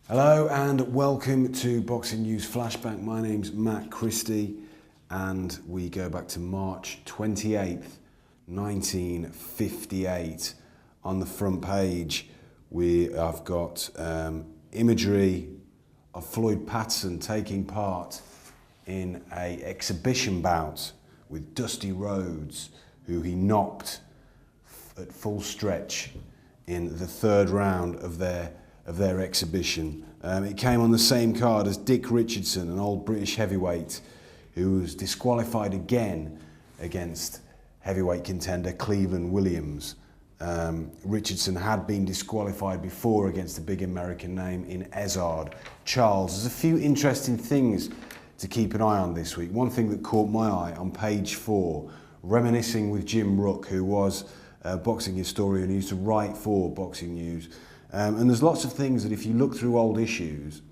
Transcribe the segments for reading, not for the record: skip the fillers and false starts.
Hello and welcome to Boxing News Flashback. My name's Matt Christie and we go back to March 28th, 1958. On the front page I've got imagery of Floyd Patterson taking part in an exhibition bout with Dusty Rhodes, who he knocked at full stretch in the third round of their exhibition. It came on the same card as Dick Richardson, an old British heavyweight who was disqualified again against heavyweight contender Cleveland Williams. Richardson had been disqualified before against a big American name in Ezard Charles. There's a few interesting things to keep an eye on this week. One thing that caught my eye on page 4, reminiscing with Jim Rook, who was a boxing historian who used to write for Boxing News. And there's lots of things that if you look through old issues,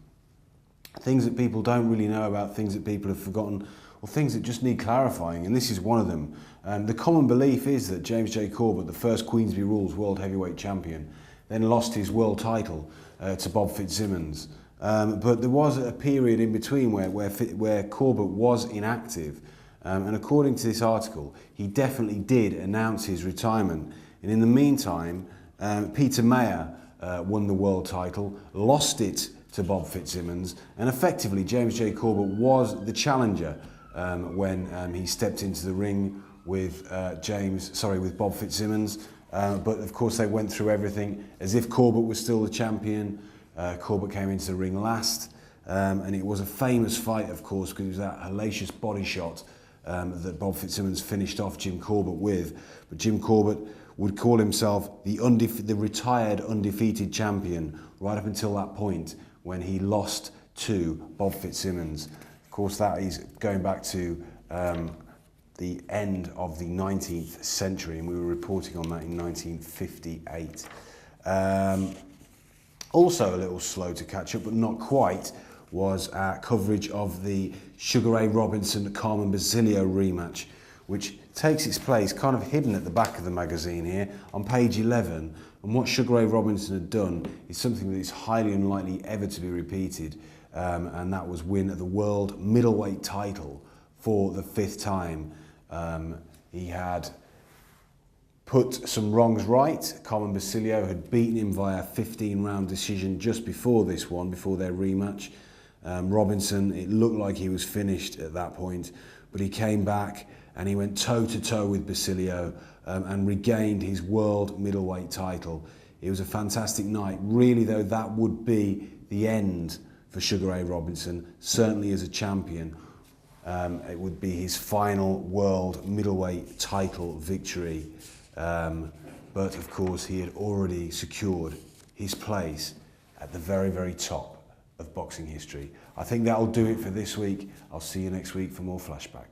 things that people don't really know about, things that people have forgotten, or things that just need clarifying, and this is one of them. The common belief is that James J. Corbett, the first Queensberry Rules World Heavyweight Champion, then lost his world title to Bob Fitzsimmons. But there was a period in between where Corbett was inactive, and according to this article, he definitely did announce his retirement. And in the meantime, Peter Mayer won the world title, lost it to Bob Fitzsimmons, and effectively James J. Corbett was the challenger when he stepped into the ring with Bob Fitzsimmons. But of course they went through everything as if Corbett was still the champion. Corbett came into the ring last, and it was a famous fight, of course, because it was that hellacious body shot that Bob Fitzsimmons finished off Jim Corbett with. But Jim Corbett would call himself the retired undefeated champion right up until that point when he lost to Bob Fitzsimmons. Of course, that is going back to the end of the 19th century, and we were reporting on that in 1958. Also a little slow to catch up, but not quite, was our coverage of the Sugar Ray Robinson-Carmen Basilio rematch, which takes its place kind of hidden at the back of the magazine here on page 11. And what Sugar Ray Robinson had done is something that is highly unlikely ever to be repeated, and that was win the world middleweight title for the 5th time. He had put some wrongs right. Carmen Basilio had beaten him via 15-round decision just before this one, before their rematch. Robinson, it looked like he was finished at that point, but he came back and he went toe-to-toe with Basilio and regained his world middleweight title. It was a fantastic night. Really, though, that would be the end for Sugar Ray Robinson, certainly as a champion. It would be his final world middleweight title victory. But, of course, he had already secured his place at the very, very top of boxing history. I think that'll do it for this week. I'll see you next week for more Flashback.